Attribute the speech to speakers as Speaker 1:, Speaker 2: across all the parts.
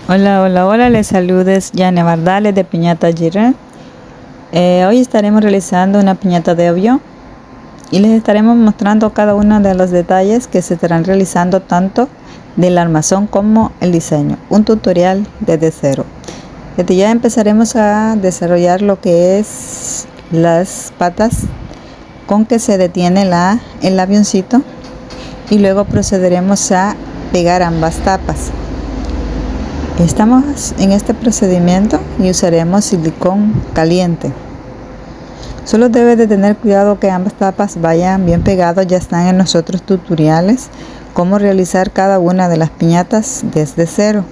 Speaker 1: Hola, hola, hola, les saludes Yane Bardales de Piñata Giré. Hoy estaremos realizando una piñata de avión y les estaremos mostrando cada uno de los detalles que se estarán realizando tanto del armazón como el diseño. Un tutorial desde cero. Desde ya empezaremos a desarrollar lo que es las patas con que se detiene el avioncito y luego procederemos a pegar ambas tapas. Estamos en este procedimiento y usaremos silicón caliente. Solo debes de tener cuidado que ambas tapas vayan bien pegadas. Ya están en los otros tutoriales cómo realizar cada una de las piñatas desde cero.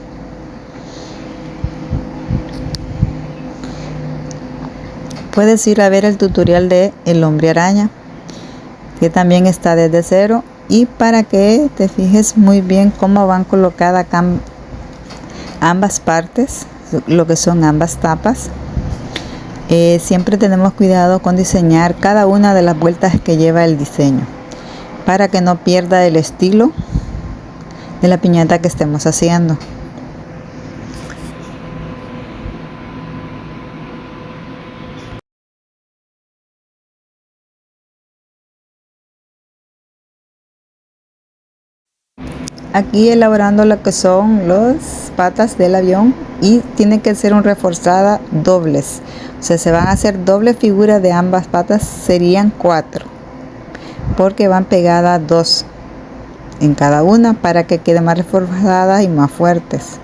Speaker 1: Puedes ir a ver el tutorial de el hombre araña, que también está desde cero, y para que te fijes muy bien cómo van colocadas ambas partes, lo que son ambas tapas. Siempre tenemos cuidado con diseñar cada una de las vueltas que lleva el diseño para que no pierda el estilo de la piñata que estemos haciendo. Aquí elaborando lo que son las patas del avión, y tiene que ser un reforzada dobles, o sea, se van a hacer doble figura de ambas patas, serían 4 porque van pegadas 2 en cada una para que quede más reforzadas y más fuertes.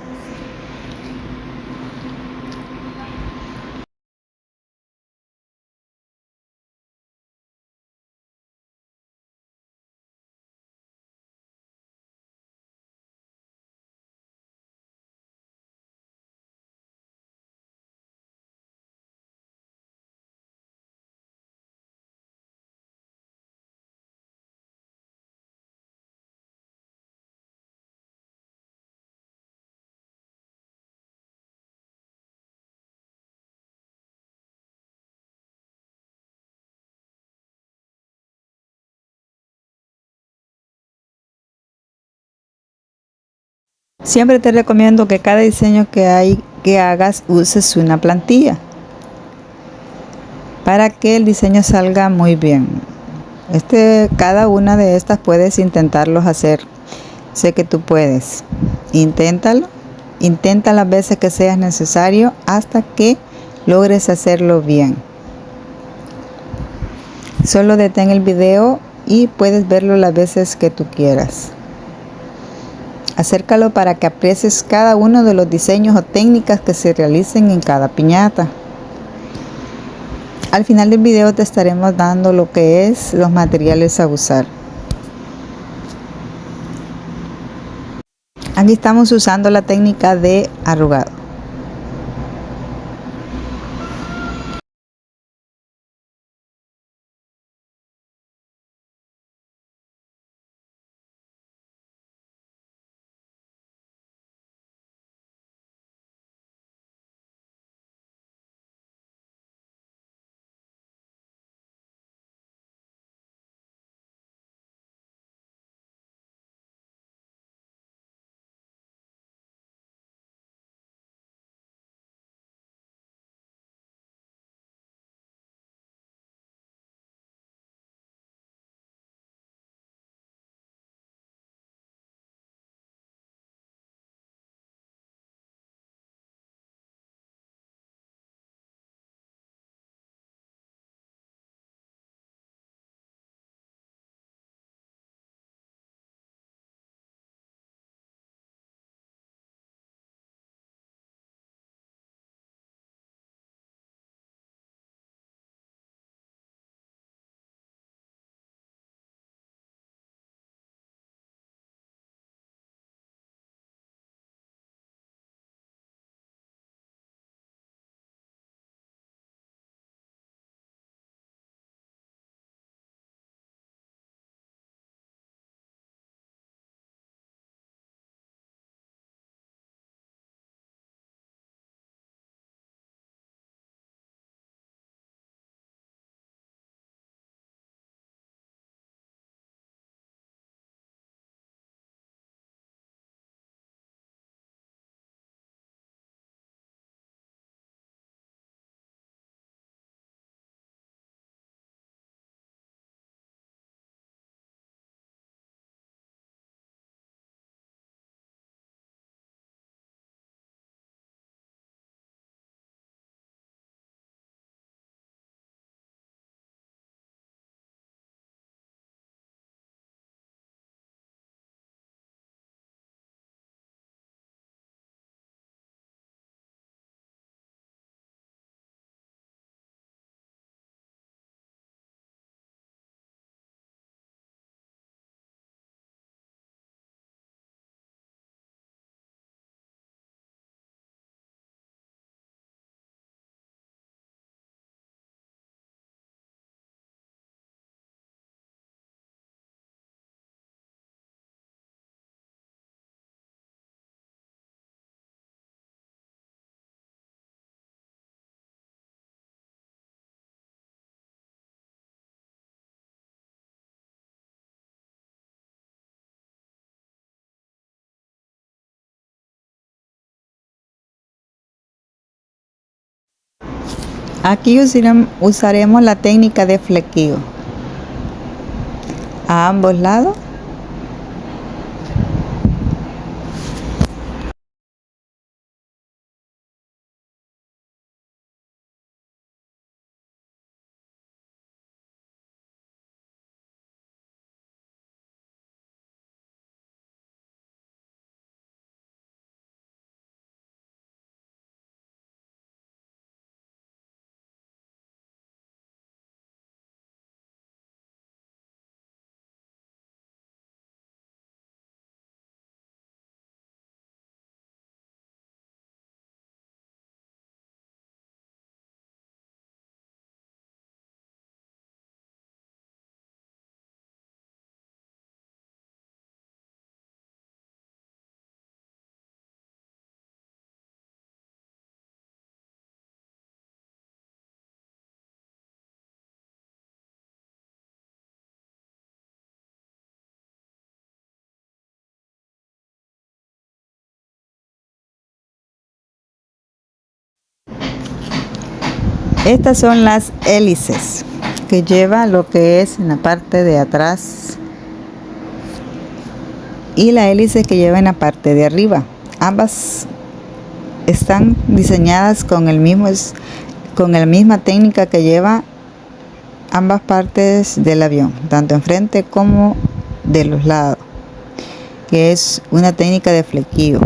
Speaker 1: Siempre te recomiendo que cada diseño que hagas uses una plantilla para que el diseño salga muy bien. Cada una de estas puedes intentarlos hacer. Sé que tú puedes. Inténtalo. Intenta las veces que sea necesario hasta que logres hacerlo bien. Solo detén el video y puedes verlo las veces que tú quieras. Acércalo para que aprecies cada uno de los diseños o técnicas que se realicen en cada piñata. Al final del video te estaremos dando lo que es los materiales a usar. Aquí estamos usando la técnica de arrugado. Aquí usaremos la técnica de flequillo a ambos lados. Estas son las hélices que lleva lo que es en la parte de atrás y la hélice que lleva en la parte de arriba. Ambas están diseñadas con la misma técnica que lleva ambas partes del avión, tanto enfrente como de los lados, que es una técnica de flequillo.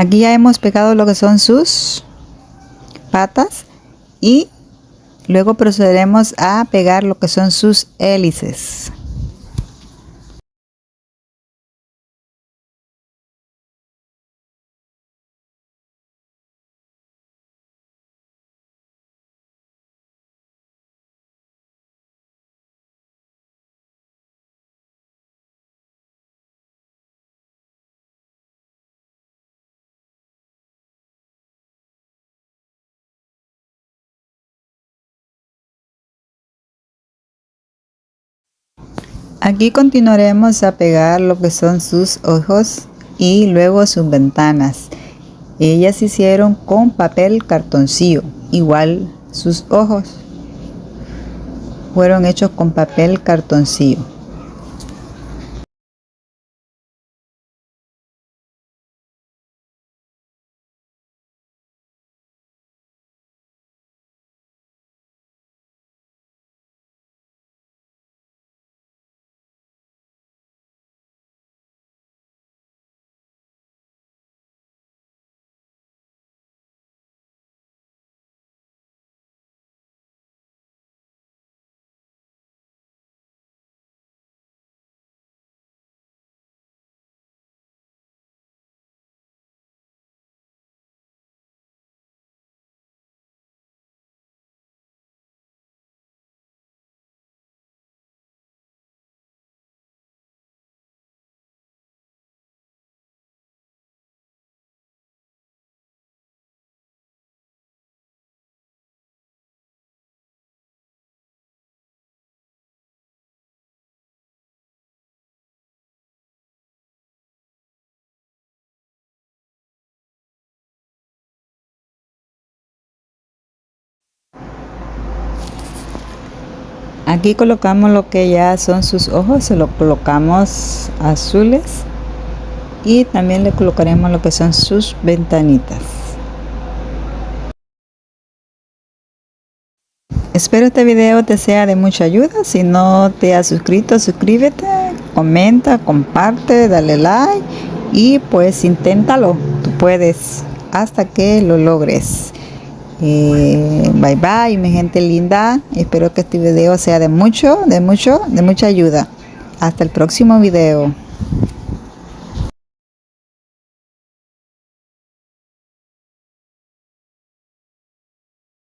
Speaker 1: Aquí ya hemos pegado lo que son sus patas y luego procederemos a pegar lo que son sus hélices. Aquí continuaremos a pegar lo que son sus ojos y luego sus ventanas. Ellas se hicieron con papel cartoncillo, igual sus ojos fueron hechos con papel cartoncillo. Aquí colocamos lo que ya son sus ojos, se lo colocamos azules y también le colocaremos lo que son sus ventanitas. Espero este video te sea de mucha ayuda. Si no te has suscrito, suscríbete, comenta, comparte, dale like y pues inténtalo, tú puedes hasta que lo logres. Bye bye mi gente linda, espero que este video sea de mucha ayuda. Hasta el próximo video.